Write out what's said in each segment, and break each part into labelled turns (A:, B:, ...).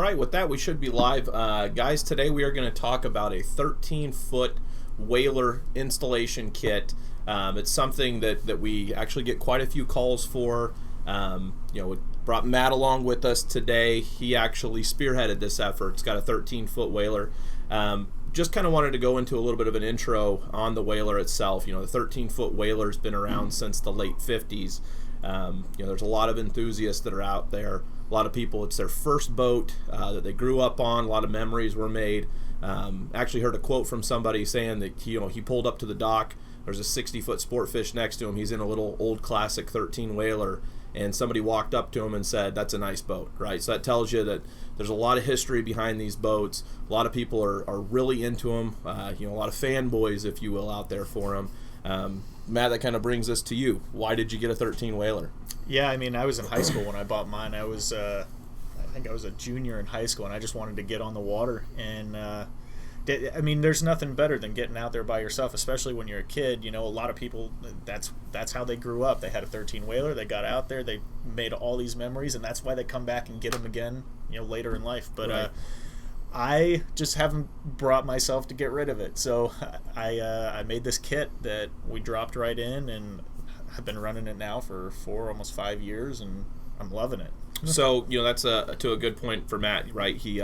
A: All right, with that, we should be live. Guys, today we are going to talk about a 13-foot whaler installation kit. It's something that we actually get quite a few calls for. We brought Matt along with us today. He actually spearheaded this effort. It's got a 13-foot whaler. Just kind of wanted to go into a little bit of an intro on the whaler itself. The 13-foot whaler's been around since the late 50s. There's a lot of enthusiasts that are out there. A lot of people, it's their first boat that they grew up on. A lot of memories were made. Actually heard a quote from somebody saying that he pulled up to the dock. There's a 60-foot sportfish next to him. He's in a little old classic 13 whaler, and somebody walked up to him and said, "That's a nice boat," right? So that tells you that there's a lot of history behind these boats. A lot of people are really into them. A lot of fanboys, if you will, out there for them. Matt, that kind of brings us to you. Why did you get a 13 whaler?
B: Yeah, I was in high school when I bought mine. I think I was a junior in high school, and I just wanted to get on the water. And there's nothing better than getting out there by yourself, especially when you're a kid. A lot of people, that's how they grew up. They had a 13 whaler. They got out there. They made all these memories, and that's why they come back and get them again, later in life. But right. I just haven't brought myself to get rid of it. So I made this kit that we dropped right in, and I've been running it now for almost 5 years, and I'm loving it.
A: So that's to a good point for Matt, right? He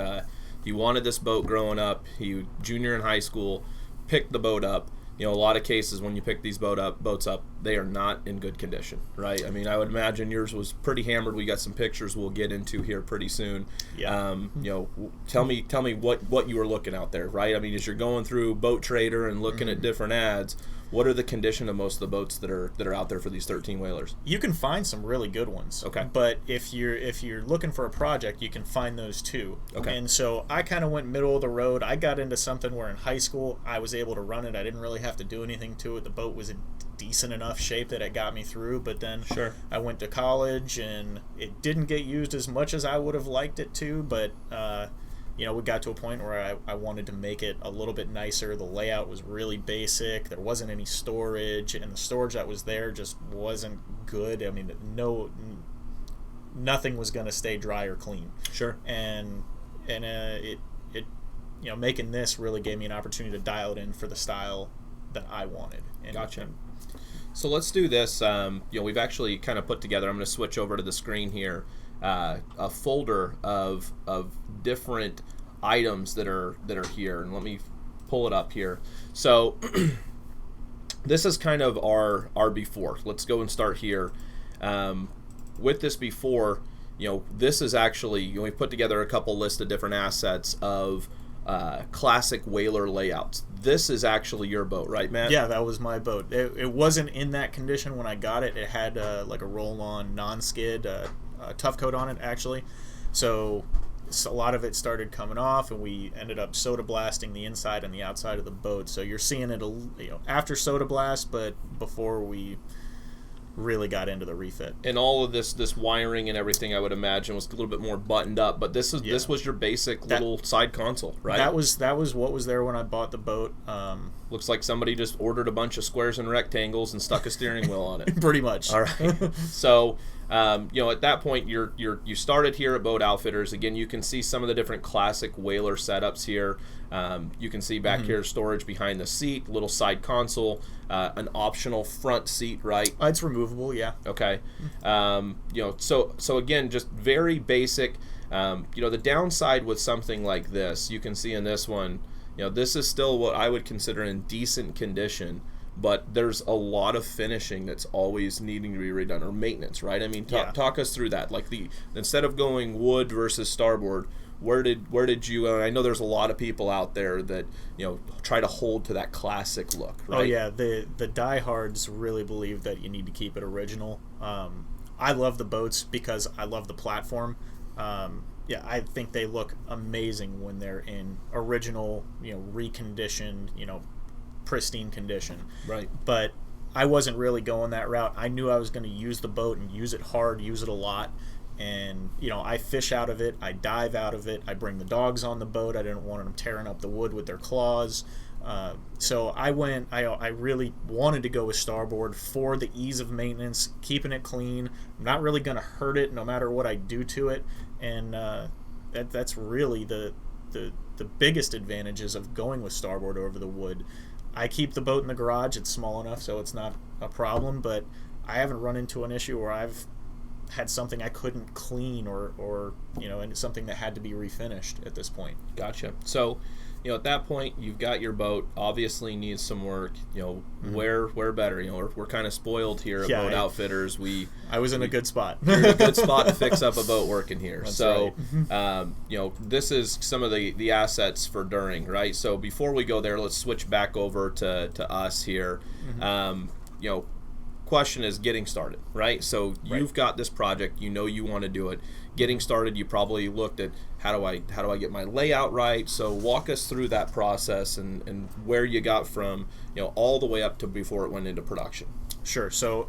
A: wanted this boat growing up. He junior in high school, picked the boat up. A lot of cases when you pick these boats up, they are not in good condition, right? I would imagine yours was pretty hammered. We got some pictures we'll get into here pretty soon.
B: Yeah.
A: Tell me what you were looking out there, right? As you're going through Boat Trader and looking at different ads, what are the condition of most of the boats that are out there for these 13 whalers?
B: You can find some really good ones.
A: Okay.
B: But if you're looking for a project, you can find those too.
A: Okay.
B: And so I kind of went middle of the road. I got into something where in high school I was able to run it. I didn't really have to do anything to it. The boat was in decent enough shape that it got me through. But then
A: Sure.
B: I went to college, and it didn't get used as much as I would have liked it to. But we got to a point where I wanted to make it a little bit nicer. The layout was really basic. There wasn't any storage, and the storage that was there just wasn't good. Nothing was going to stay dry or clean.
A: Sure.
B: And it making this really gave me an opportunity to dial it in for the style that I wanted.
A: Gotcha. So let's do this. We've actually kind of put together, I'm going to switch over to the screen here, a folder of different items that are here, and let me pull it up here. So this is kind of our before. Let's go and start here. With this before, this is actually, we put together a couple lists of different assets of classic whaler layouts. This is actually your boat, right, Matt?
B: Yeah, that was my boat. It wasn't in that condition when I got it. It had like a roll-on non-skid tough coat on it, actually. So a lot of it started coming off, and we ended up soda blasting the inside and the outside of the boat. So you're seeing it after soda blast, but before we really got into the refit.
A: And all of this wiring and everything, I would imagine, was a little bit more buttoned up. But this was your basic little side console, right?
B: That was what was there when I bought the boat.
A: Looks like somebody just ordered a bunch of squares and rectangles and stuck a steering wheel on it.
B: Pretty much.
A: All right. So at that point, you started here at Boat Outfitters. Again, you can see some of the different classic whaler setups here. You can see back here storage behind the seat, little side console, an optional front seat, right?
B: It's removable, yeah.
A: Okay. So again, just very basic. The downside with something like this, you can see in this one, this is still what I would consider in decent condition, but there's a lot of finishing that's always needing to be redone, or maintenance, right? Talk us through that. Like instead of going wood versus starboard, where did you? I know there's a lot of people out there that try to hold to that classic look, right?
B: Oh yeah, the diehards really believe that you need to keep it original. I love the boats because I love the platform. I think they look amazing when they're in original, reconditioned, pristine condition.
A: Right.
B: But I wasn't really going that route. I knew I was going to use the boat and use it hard, use it a lot. And, I fish out of it. I dive out of it. I bring the dogs on the boat. I didn't want them tearing up the wood with their claws. So I really wanted to go with StarBoard for the ease of maintenance, keeping it clean. I'm not really going to hurt it no matter what I do to it. And that's really the biggest advantages of going with StarBoard over the wood. I keep the boat in the garage. It's small enough so it's not a problem, but I haven't run into an issue where I've had something I couldn't clean or and something that had to be refinished at this point.
A: Gotcha. So, at that point, you've got your boat. Obviously, needs some work. Where better? We're kind of spoiled here at Boat Outfitters.
B: I was in a good spot.
A: You're in a good spot to fix up a boat working here.
B: That's
A: so,
B: right.
A: This is some of the assets for during, right? So before we go there, let's switch back over to us here. Question is getting started, right? So you've got this project, you want to do it. Getting started, you probably looked at how do I get my layout right. So walk us through that process and where you got from all the way up to before it went into production.
B: Sure. So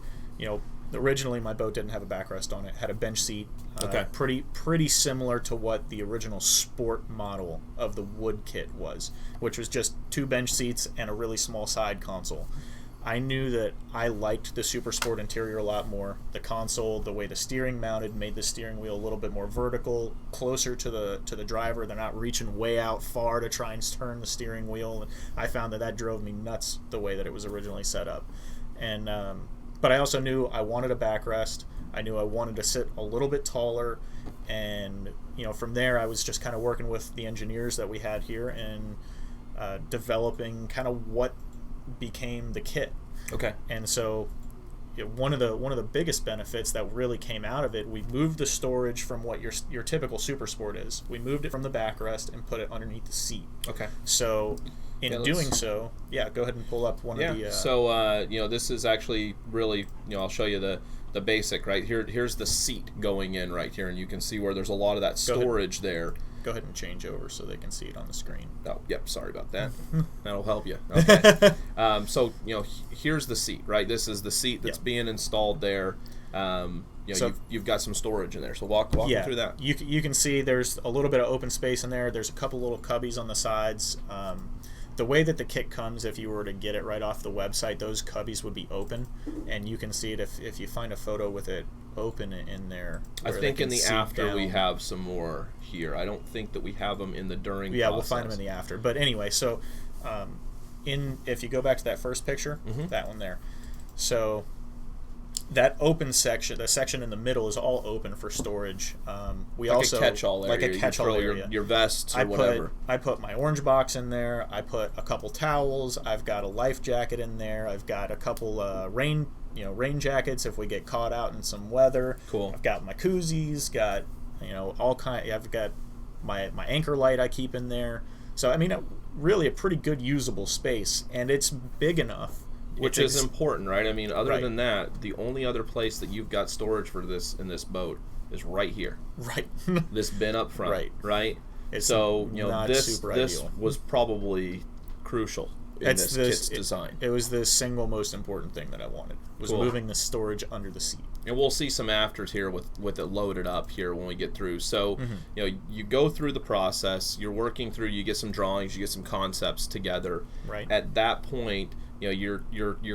B: originally my boat didn't have a backrest on it. It had a bench seat.
A: Okay.
B: Pretty similar to what the original sport model of the wood kit was, which was just 2 bench seats and a really small side console. I knew that I liked the Super Sport interior a lot more. The console, the way the steering mounted, made the steering wheel a little bit more vertical, closer to the driver. They're not reaching way out far to try and turn the steering wheel. And I found that drove me nuts the way that it was originally set up. And but I also knew I wanted a backrest. I knew I wanted to sit a little bit taller. And from there, I was just kind of working with the engineers that we had here and developing kind of what became the kit.
A: Okay.
B: And so one of the biggest benefits that really came out of it, we moved the storage from what your typical Super Sport is. We moved it from the backrest and put it underneath the seat.
A: Okay.
B: So in doing so, go ahead and pull up one of the
A: so this is actually really, I'll show you the basic right here. Here's the seat going in right here, and you can see where there's a lot of that storage there.
B: Go ahead and change over so they can see it on the screen.
A: Oh, yep. Sorry about that. That'll help you. Okay. So here's the seat, right? This is the seat that's being installed there. So you've got some storage in there. So walk me through that.
B: You can see there's a little bit of open space in there. There's a couple little cubbies on the sides. The way that the kit comes, if you were to get it right off the website, those cubbies would be open, and you can see it if you find a photo with it open in there.
A: I think in the after we have some more here. I don't think that we have them in the during process.
B: We'll find them in the after. But anyway, so if you go back to that first picture, that one there, so that open section, the section in the middle, is all open for storage. We
A: like
B: also
A: a catch-all area.
B: Like a catch-all area.
A: Your vests or whatever.
B: I put my orange box in there. I put a couple towels. I've got a life jacket in there. I've got a couple rain jackets if we get caught out in some weather.
A: Cool.
B: I've got my koozies. Got all kind. I've got my anchor light I keep in there. So I mean, really a pretty good usable space, and it's big enough.
A: Which is important, right? I mean, other than that, the only other place that you've got storage for this in this boat is right here.
B: Right.
A: This bin up front. Right.
B: It's
A: so
B: not
A: this
B: ideal.
A: Was probably crucial in this kit's design.
B: It was the single most important thing that I wanted, was moving the storage under the seat.
A: And we'll see some afters here with it loaded up here when we get through. So you go through the process. You're working through. You get some drawings. You get some concepts together.
B: Right.
A: At that point, you're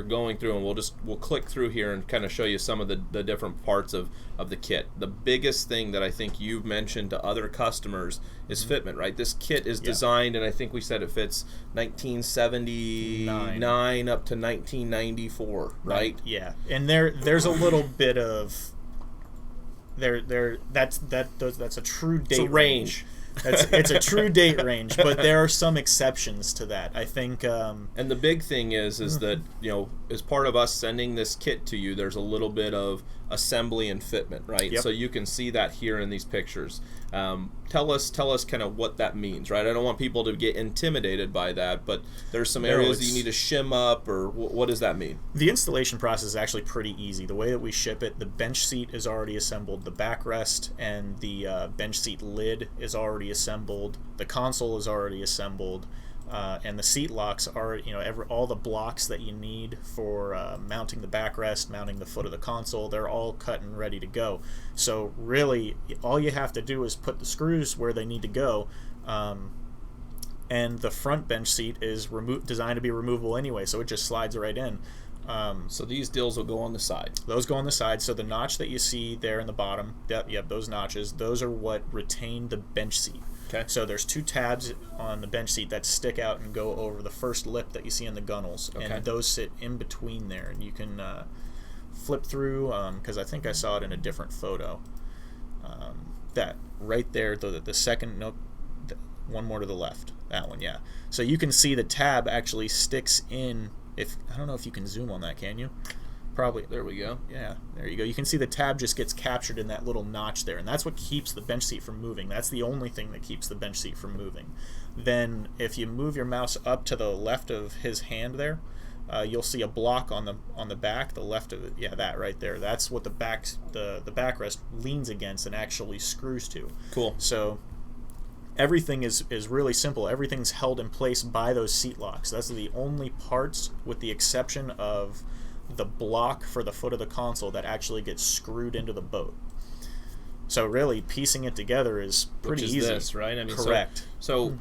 A: going through, and we'll click through here and kind of show you some of the different parts of the kit. The biggest thing that I think you've mentioned to other customers is fitment, right? This kit is designed, and I think we said it fits 1979 up to 1994, right?
B: Yeah, and there's a little bit of that's a true date
A: range.
B: It's a true date range, but there are some exceptions to that. I think.
A: And the big thing is that as part of us sending this kit to you, there's a little bit of assembly and fitment, right?
B: Yep.
A: So you can see that here in these pictures. Tell us kind of what that means, right? I don't want people to get intimidated by that, but there's some areas that you need to shim up, or what does that mean?
B: The installation process is actually pretty easy. The way that we ship it, the bench seat is already assembled, the backrest and the bench seat lid is already assembled, the console is already assembled, and the seat locks are, all the blocks that you need for mounting the backrest, mounting the foot of the console, they're all cut and ready to go. So really, all you have to do is put the screws where they need to go, and the front bench seat is designed to be removable anyway, so it just slides right in.
A: So these deals will go on the side.
B: Those go on the side. So the notch that you see there in the bottom, yep, those notches, those are what retain the bench seat.
A: Okay.
B: So there's 2 tabs on the bench seat that stick out and go over the first lip that you see in the gunnels, and those sit in between there. And you can flip through, because I think I saw it in a different photo. That right there, the second, nope, one more to the left. That one, yeah. So you can see the tab actually sticks in. If I don't know if you can zoom on that, can you? Probably.
A: There we go.
B: Yeah, there you go. You can see the tab just gets captured in that little notch there, and that's what keeps the bench seat from moving. That's the only thing that keeps the bench seat from moving. Then if you move your mouse up to the left of his hand there, you'll see a block on the back, the left of it. Yeah, that right there. That's what the backrest leans against and actually screws to.
A: Cool.
B: So everything is really simple. Everything's held in place by those seat locks. That's the only parts, with the exception of the block for the foot of the console, that actually gets screwed into the boat. So really, piecing it together is pretty easy.
A: This, right? I mean,
B: correct.
A: So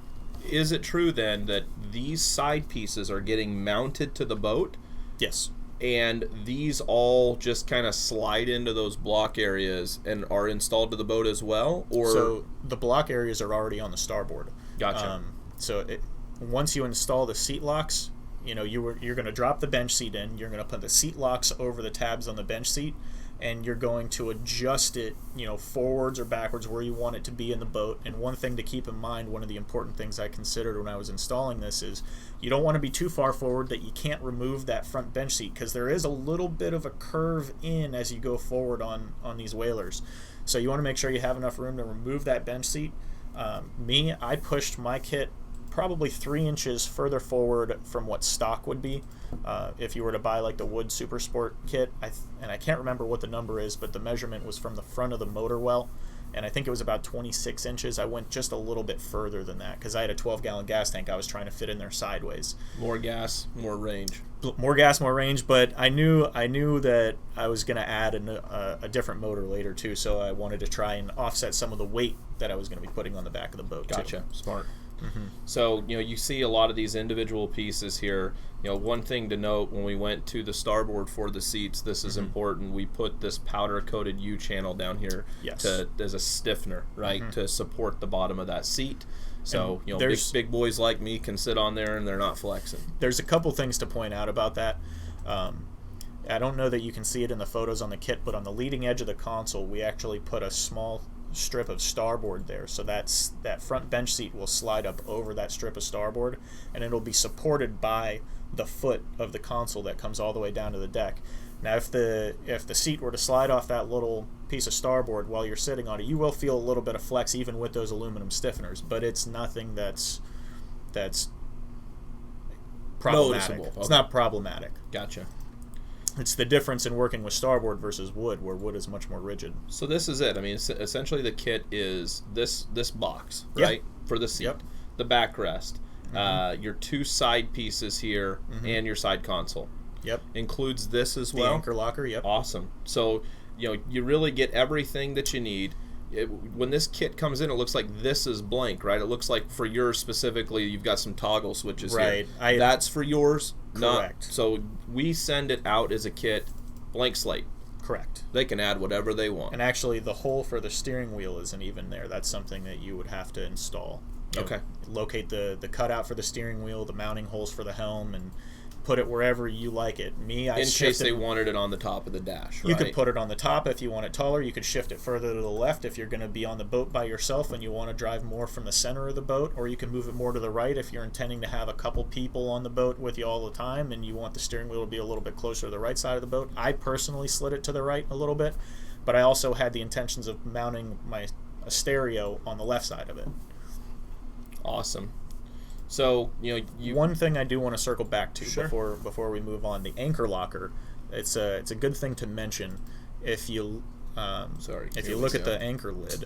A: is it true then that these side pieces are getting mounted to the boat?
B: Yes.
A: And these all just kind of slide into those block areas and are installed to the boat as well? Or
B: so the block areas are already on the starboard.
A: Gotcha.
B: Once you install the seat locks, you're going to drop the bench seat in. You're going to put the seat locks over the tabs on the bench seat, and you're going to adjust it, forwards or backwards where you want it to be in the boat. And one thing to keep in mind, one of the important things I considered when I was installing this, is you don't want to be too far forward that you can't remove that front bench seat, because there is a little bit of a curve in as you go forward on these whalers. So you want to make sure you have enough room to remove that bench seat. I pushed my kit probably 3 inches further forward from what stock would be. If you were to buy like the Wood Super Sport kit, and I can't remember what the number is, but the measurement was from the front of the motor well, and I think it was about 26 inches. I went just a little bit further than that because I had a 12-gallon gas tank I was trying to fit in there sideways.
A: More gas, more range.
B: More gas, more range, but I knew that I was going to add a different motor later too, so I wanted to try and offset some of the weight that I was going to be putting on the back of the boat.
A: Gotcha.
B: Too.
A: Smart. So, you see a lot of these individual pieces here. One thing to note, when we went to the starboard for the seats, this is important. We put this powder-coated U-channel down here as a stiffener, right, to support the bottom of that seat. So, big boys like me can sit on there and they're not flexing.
B: There's a couple things to point out about that. I don't know that you can see it in the photos on the kit, but on the leading edge of the console, we actually put a small strip of starboard there, so that front bench seat will slide up over that strip of starboard, and it'll be supported by the foot of the console that comes all the way down to the deck. Now if the seat were to slide off that little piece of starboard while you're sitting on it, you will feel a little bit of flex even with those aluminum stiffeners, but it's nothing that's problematic.
A: Noticeable.
B: It's not problematic.
A: Gotcha.
B: It's the difference in working with starboard versus wood, where wood is much more rigid.
A: So this is it. I mean, essentially the kit is this box, right, for the seat, the backrest, your 2 side pieces here, and your side console.
B: Yep.
A: Includes this as well.
B: The anchor locker. Yep.
A: Awesome. So you really get everything that you need. When this kit comes in, it looks like this is blank, right? It looks like for yours specifically, you've got some toggle switches here.
B: Right.
A: That's for yours.
B: Correct.
A: So we send it out as a kit, blank slate.
B: Correct.
A: They can add whatever they want.
B: And actually, the hole for the steering wheel isn't even there. That's something that you would have to install. Locate the cutout for the steering wheel, the mounting holes for the helm, and put it wherever you like it. In
A: case they wanted it on the top of the dash, right?
B: You could put it on the top if you want it taller. You could shift it further to the left if you're going to be on the boat by yourself and you want to drive more from the center of the boat, or you can move it more to the right if you're intending to have a couple people on the boat with you all the time and you want the steering wheel to be a little bit closer to the right side of the boat. I personally slid it to the right a little bit, but I also had the intentions of mounting a stereo on the left side of it.
A: Awesome. So,
B: one thing I do want to circle back to
A: Sure.
B: before we move on, the anchor locker. It's a good thing to mention. If you look at the anchor lid,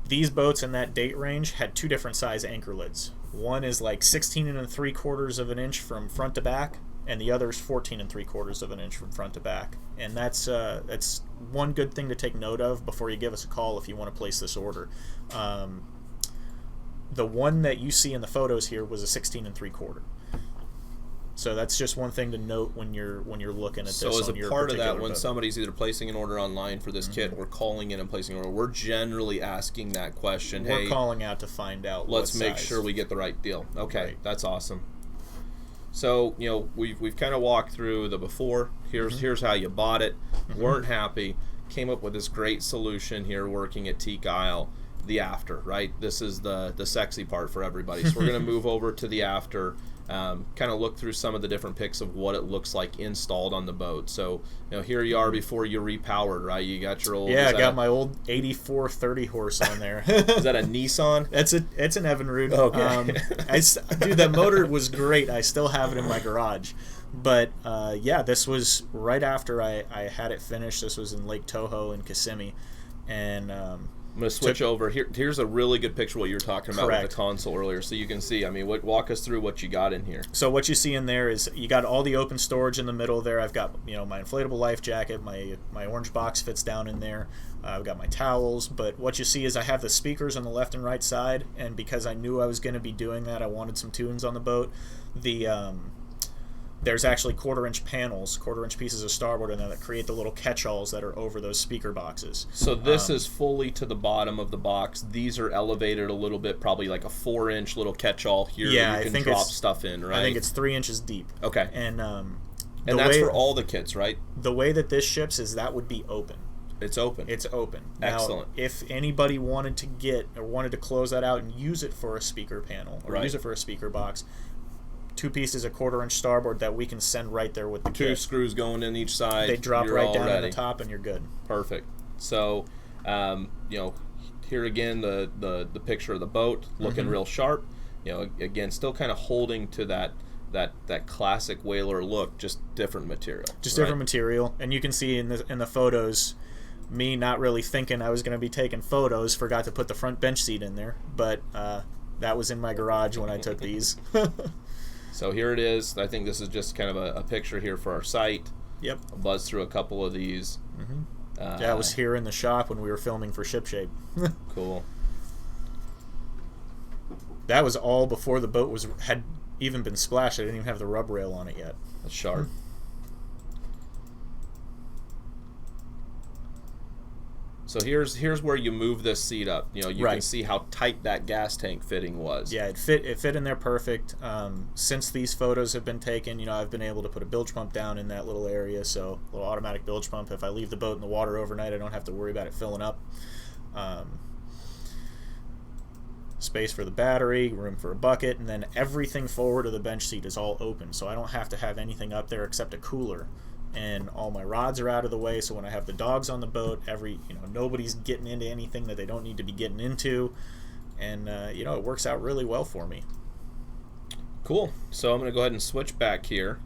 B: these boats in that date range had 2 different size anchor lids. One is like 16 3/4 of an inch from front to back, and the other is 14 3/4 of an inch from front to back. And that's one good thing to take note of before you give us a call if you want to place this order. The one that you see in the photos here was a 16 3/4. So that's just one thing to note when you're looking at this.
A: So as
B: on
A: a
B: your
A: part of that,
B: particular
A: when
B: boat.
A: somebody's either placing an order online for this kit or calling in and placing an order, we're generally asking that question.
B: We're
A: Hey,
B: calling out to find out.
A: let's
B: what
A: make
B: size.
A: sure we get the right deal. Okay,
B: Right.
A: that's awesome. So, you know, we've kind of walked through the before. Here's how you bought it. Weren't happy. Came up with this great solution here working at Teak Isle. The after, right? This is the sexy part for everybody. So we're going to move over to the after, kind of look through some of the different pics of what it looks like installed on the boat. So, you know, here you are before you repowered, right? You got your old...
B: Yeah, I got my old 84 30 horse on there.
A: Is that a Nissan?
B: It's an Evinrude.
A: Okay.
B: Dude, that motor was great. I still have it in my garage. But yeah, this was right after I had it finished. This was in Lake Toho in Kissimmee, and
A: I'm going to switch over. Here's a really good picture of what you were talking about
B: Correct.
A: with the console earlier, so you can see. I mean, walk us through what you got in here.
B: So what you see in there is you got all the open storage in the middle there. I've got, you know, my inflatable life jacket, my orange box fits down in there. I've got my towels, but what you see is I have the speakers on the left and right side, and because I knew I was going to be doing that, I wanted some tunes on the boat. There's actually quarter-inch pieces of starboard in there that create the little catch-alls that are over those speaker boxes.
A: So this is fully to the bottom of the box. These are elevated a little bit, probably like a 4-inch little catch-all here.
B: Yeah,
A: that you
B: I
A: can
B: think
A: drop
B: it's-
A: stuff in, right?
B: I think it's 3 inches deep.
A: Okay.
B: And
A: that's for all the kits, right?
B: The way that this ships is that would be open.
A: It's open.
B: It's open. Now,
A: Excellent.
B: if anybody wanted to close that out and use it for a speaker panel or use it for a speaker box, 2 pieces of quarter-inch starboard that we can send right there with the
A: 2
B: kit.
A: screws going in each side.
B: They drop
A: You're
B: right
A: all
B: down
A: ready.
B: on the top, and you're good.
A: Perfect. So, you know, here again the picture of the boat looking real sharp. You know, again, still kind of holding to that classic whaler look, just different material.
B: Just different material, and you can see in the photos, me not really thinking I was going to be taking photos, forgot to put the front bench seat in there, but that was in my garage when I took these.
A: So here it is. I think this is just kind of a picture here for our site.
B: Yep.
A: I'll buzz through a couple of these.
B: Yeah, I was here in the shop when we were filming for Shipshape.
A: Cool.
B: That was all before the boat had even been splashed. I didn't even have the rub rail on it yet.
A: That's sharp. So here's where you move this seat up. You know, you can see how tight that gas tank fitting was.
B: Yeah, it fit in there perfect. Since these photos have been taken, you know, I've been able to put a bilge pump down in that little area, so a little automatic bilge pump. If I leave the boat in the water overnight, I don't have to worry about it filling up. Space for the battery, room for a bucket, and then everything forward of the bench seat is all open, so I don't have to have anything up there except a cooler. And all my rods are out of the way, so when I have the dogs on the boat, nobody's getting into anything that they don't need to be getting into, and you know, it works out really well for me.
A: Cool. So I'm going to go ahead and switch back here.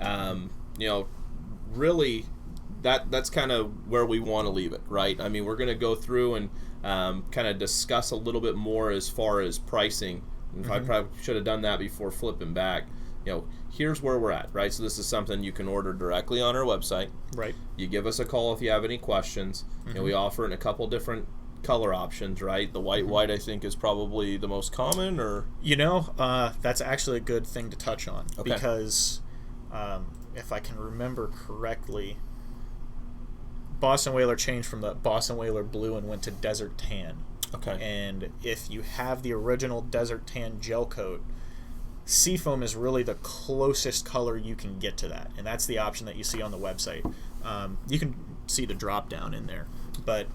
A: You know, really, that's kind of where we want to leave it, right? I mean, we're going to go through and kind of discuss a little bit more as far as pricing. I probably should have done that before flipping back. You know, here's where we're at, right? So this is something you can order directly on our website.
B: Right. You
A: give us a call if you have any questions. You know, we offer in a couple different color options, right? The white I think is probably the most common, or
B: you know, that's actually a good thing to touch on, because if I can remember correctly, Boston Whaler changed from the Boston Whaler Blue and went to Desert Tan.
A: Okay.
B: And if you have the original Desert Tan gel coat, Seafoam is really the closest color you can get to that, and that's the option that you see on the website. You can see the drop down in there, but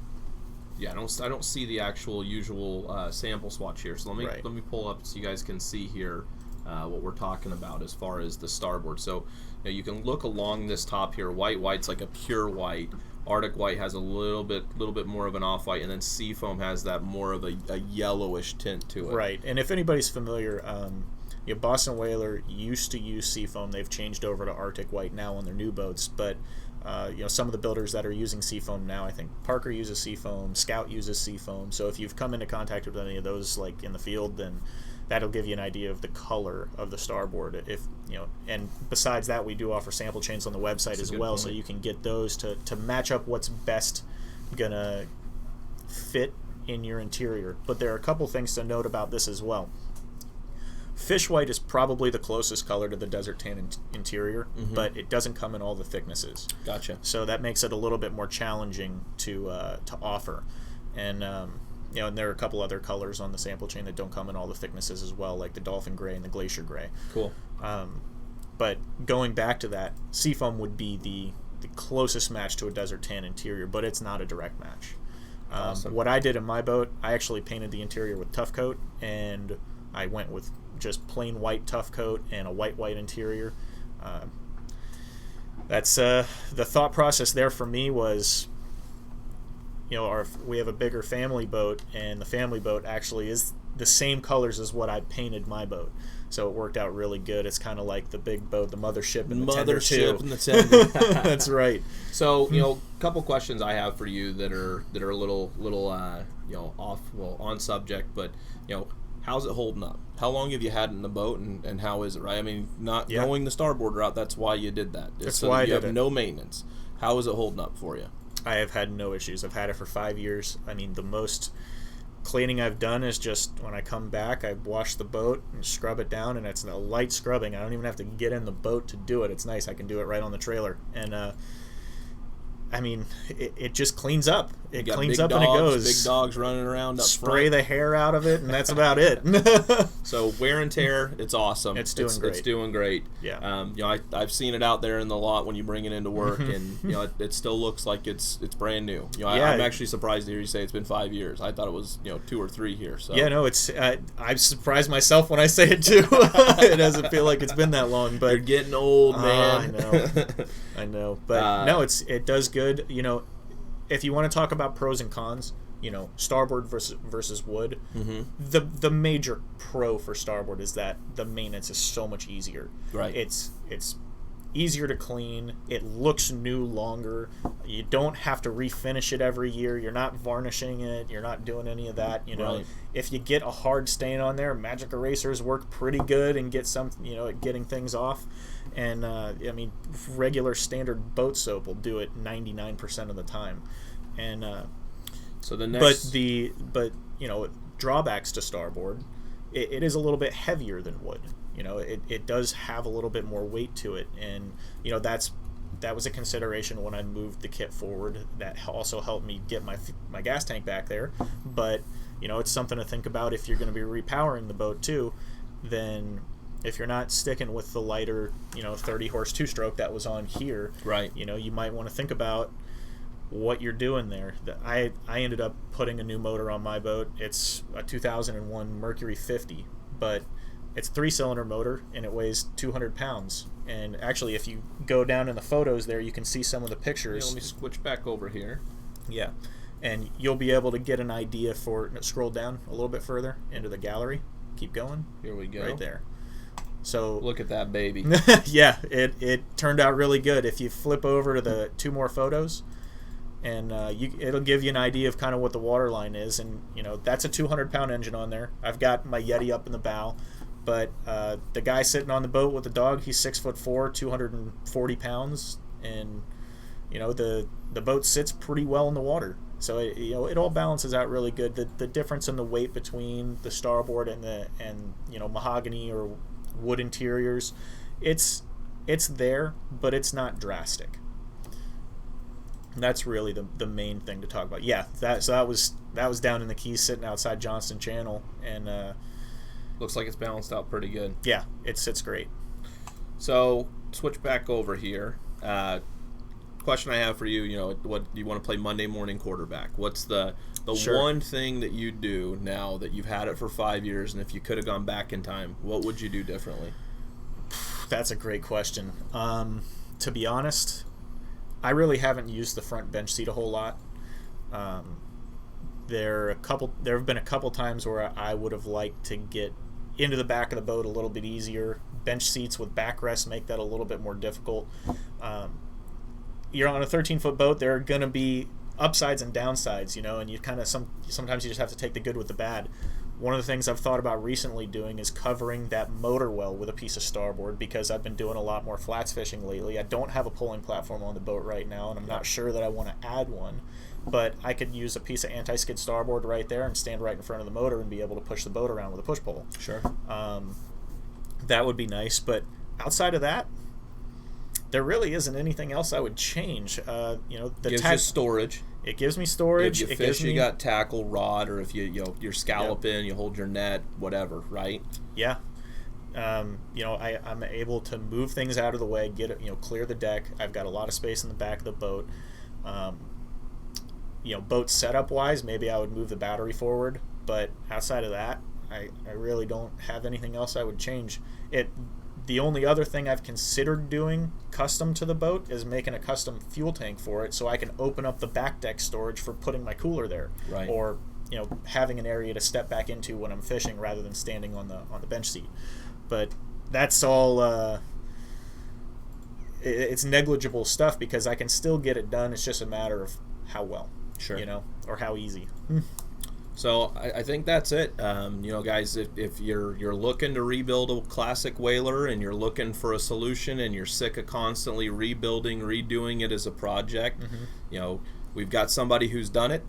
A: yeah, I don't see the actual usual sample swatch here. So let me pull up so you guys can see here what we're talking about as far as the starboard. So you know, you can look along this top here. White's like a pure white. Arctic white has a little bit more of an off-white, and then Seafoam has that more of a yellowish tint to it.
B: Right, and if anybody's familiar, Boston Whaler used to use Seafoam. They've changed over to Arctic white now on their new boats, but some of the builders that are using Seafoam now, I think Parker uses Seafoam, Scout uses Seafoam. So if you've come into contact with any of those, like in the field, then that'll give you an idea of the color of the starboard. If and besides that, we do offer sample chains on the website as well, so you can get those to match up what's best gonna fit in your interior. But there are a couple things to note about this as well. Fish white is probably the closest color to the desert tan interior, but it doesn't come in all the thicknesses.
A: Gotcha.
B: So that makes it a little bit more challenging to offer. And and there are a couple other colors on the sample chain that don't come in all the thicknesses as well, like the dolphin gray and the glacier gray.
A: Cool.
B: But going back to that, seafoam would be the closest match to a desert tan interior, but it's not a direct match.
A: Awesome.
B: What I did in my boat, I actually painted the interior with Tough Coat, and I went with just plain white Tough Coat and a white interior. That's the thought process there for me was, we have a bigger family boat, and the family boat actually is the same colors as what I painted my boat. So it worked out really good. It's kind of like the big boat, the mothership and the tender too.
A: And the tender.
B: That's right.
A: So, a couple questions I have for you that are a little on subject, but how's it holding up? How long have you had it in the boat, and how is it, right? I mean, not going the starboard route, that's why you did that.
B: That's why
A: you have no maintenance. How is it holding up for you?
B: I have had no issues. I've had it for 5 years. I mean, the most cleaning I've done is just when I come back, I wash the boat and scrub it down, and it's a light scrubbing. I don't even have to get in the boat to do it. It's nice. I can do it right on the trailer. And I mean, it just cleans up. It cleans up and it goes.
A: Big dogs running around up
B: Spray
A: front.
B: The hair out of it, and that's about it.
A: So wear and tear, it's awesome.
B: It's doing great.
A: It's doing great.
B: Yeah.
A: I've seen it out there in the lot when you bring it into work, and it still looks like it's brand new. I'm actually surprised to hear you say it's been 5 years. I thought it was 2 or 3 here. So
B: yeah, no, it's I'm surprised myself when I say it too. It doesn't feel like it's been that long, but
A: you're getting old, man.
B: I know, but no, it does good. If you want to talk about pros and cons, starboard versus wood, the major pro for starboard is that the maintenance is so much easier.
A: Right.
B: It's easier to clean. It looks new longer. You don't have to refinish it every year. You're not varnishing it. You're not doing any of that.
A: Right.
B: If you get a hard stain on there, magic erasers work pretty good and get some, at getting things off. And I mean, regular standard boat soap will do it 99% of the time. And
A: so the next,
B: but drawbacks to starboard, it is a little bit heavier than wood. It does have a little bit more weight to it, and that was a consideration when I moved the kit forward. That also helped me get my gas tank back there. But it's something to think about if you're going to be repowering the boat too. Then if you're not sticking with the lighter 30 horse 2-stroke that was on here,
A: right?
B: You might want to think about what you're doing there. I ended up putting a new motor on my boat. It's a 2001 Mercury 50, but it's a 3-cylinder motor, and it weighs 200 pounds. And actually, if you go down in the photos there, you can see some of the pictures.
A: Let me switch back over here.
B: Yeah. And you'll be able to get an idea for... Scroll down a little bit further into the gallery. Keep going.
A: Here we go.
B: Right there. So
A: look at that baby.
B: Yeah, it turned out really good. If you flip over to the 2 more photos, and it'll give you an idea of kind of what the water line is. And, that's a 200-pound engine on there. I've got my Yeti up in the bow. But the guy sitting on the boat with the dog, he's 6'4", 240 pounds, and the boat sits pretty well in the water. So it all balances out really good. The difference in the weight between the starboard and mahogany or wood interiors, it's there, but it's not drastic. And that's really the main thing to talk about. Yeah, that was down in the Keys, sitting outside Johnston Channel, and
A: looks like it's balanced out pretty good.
B: Yeah, it sits great.
A: So switch back over here. Question I have for you, what you want to play Monday morning quarterback? What's the
B: Sure.
A: one thing that you do now that you've had it for 5 years, and if you could have gone back in time, what would you do differently?
B: That's a great question. To be honest, I really haven't used the front bench seat a whole lot. There have been a couple times where I would have liked to get into the back of the boat a little bit easier. Bench seats with backrests make that a little bit more difficult. You're on a 13-foot boat. There are going to be upsides and downsides, and you kind of sometimes you just have to take the good with the bad. One of the things I've thought about recently doing is covering that motor well with a piece of starboard, because I've been doing a lot more flats fishing lately. I don't have a pulling platform on the boat right now, and I'm not sure that I want to add one. But I could use a piece of anti-skid starboard right there and stand right in front of the motor and be able to push the boat around with a push pole.
A: Sure.
B: That would be nice, but outside of that, there really isn't anything else I would change. The
A: gives you storage.
B: It gives me storage.
A: If you fish, you got tackle, rod, or if you're scalloping, you hold your net, whatever, right?
B: Yeah. I'm able to move things out of the way, clear the deck. I've got a lot of space in the back of the boat. Boat setup wise, maybe I would move the battery forward, but outside of that, I really don't have anything else I would change. The only other thing I've considered doing custom to the boat is making a custom fuel tank for it, so I can open up the back deck storage for putting my cooler there,
A: right.
B: Or having an area to step back into when I'm fishing rather than standing on the bench seat. But that's all. It's negligible stuff because I can still get it done. It's just a matter of how well,
A: sure,
B: or how easy.
A: So I think that's it. Guys, if you're looking to rebuild a classic whaler and you're looking for a solution and you're sick of constantly rebuilding, redoing it as a project, we've got somebody who's done it.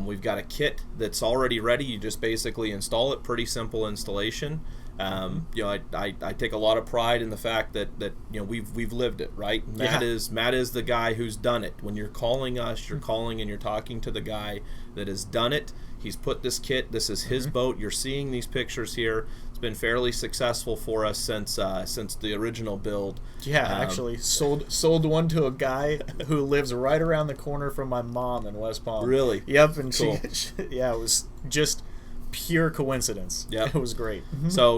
A: We've got a kit that's already ready. You just basically install it. Pretty simple installation. I take a lot of pride in the fact that we've lived it, right? Matt is the guy who's done it. When you're calling us, you're calling and you're talking to the guy that has done it. He's put this kit. This is his boat. You're seeing these pictures here. It's been fairly successful for us since the original build.
B: Yeah, actually sold one to a guy who lives right around the corner from my mom in West Palm.
A: Really?
B: Yep, and
A: cool.
B: it was just pure coincidence.
A: Yeah,
B: it was great.
A: So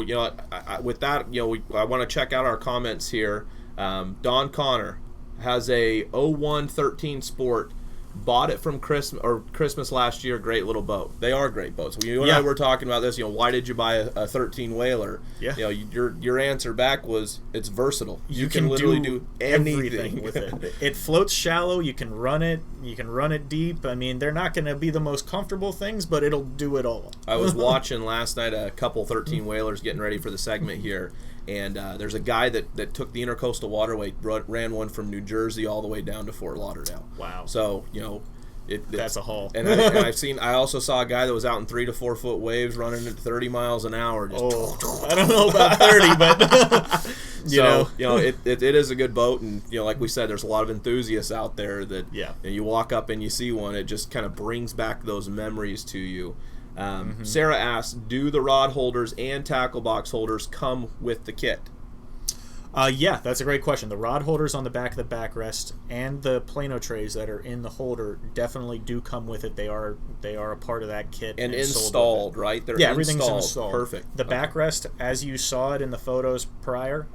A: with that, I want to check out our comments here. Don Connor has a 0113 Sport. Bought it from Christmas last year. Great little boat. They are great boats. You and I were talking about this. Why did you buy a 13 whaler?
B: Yeah.
A: Your answer back was it's versatile.
B: You can literally do
A: anything
B: with it. It floats shallow. You can run it. You can run it deep. I mean, they're not going to be the most comfortable things, but it'll do it all.
A: I was watching last night a couple 13 whalers getting ready for the segment here. And there's a guy that took the Intercoastal Waterway, ran one from New Jersey all the way down to Fort Lauderdale.
B: Wow.
A: So,
B: that's a haul.
A: And I also saw a guy that was out in 3 to 4 foot waves running at 30 miles an hour.
B: I don't know about 30, but
A: it is a good boat, and like we said, there's a lot of enthusiasts out there that you walk up and you see one, it just kind of brings back those memories to you. Sarah asks, do the rod holders and tackle box holders come with the kit?
B: Yeah, that's a great question. The rod holders on the back of the backrest and the plano trays that are in the holder definitely do come with it. They are a part of that kit
A: and installed, right?
B: They're everything's installed.
A: Perfect.
B: The backrest, as you saw it in the photos prior,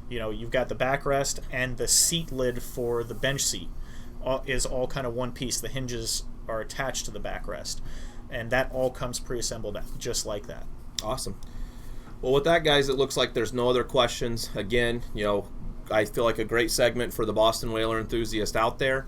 B: you've got the backrest and the seat lid for the bench seat is all kind of one piece. The hinges are attached to the backrest. And that all comes pre-assembled just like that.
A: Awesome. Well, with that, guys, it looks like there's no other questions. Again, I feel like a great segment for the Boston Whaler enthusiast out there.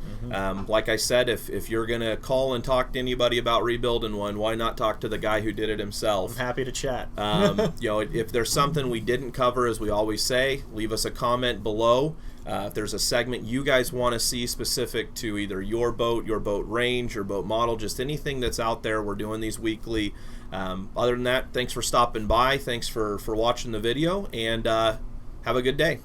A: Like I said, if you're going to call and talk to anybody about rebuilding one, why not talk to the guy who did it himself?
B: I'm happy to chat.
A: If there's something we didn't cover, as we always say, leave us a comment below. If there's a segment you guys want to see specific to either your boat range, your boat model, just anything that's out there, we're doing these weekly. Other than that, thanks for stopping by. Thanks for watching the video, and have a good day.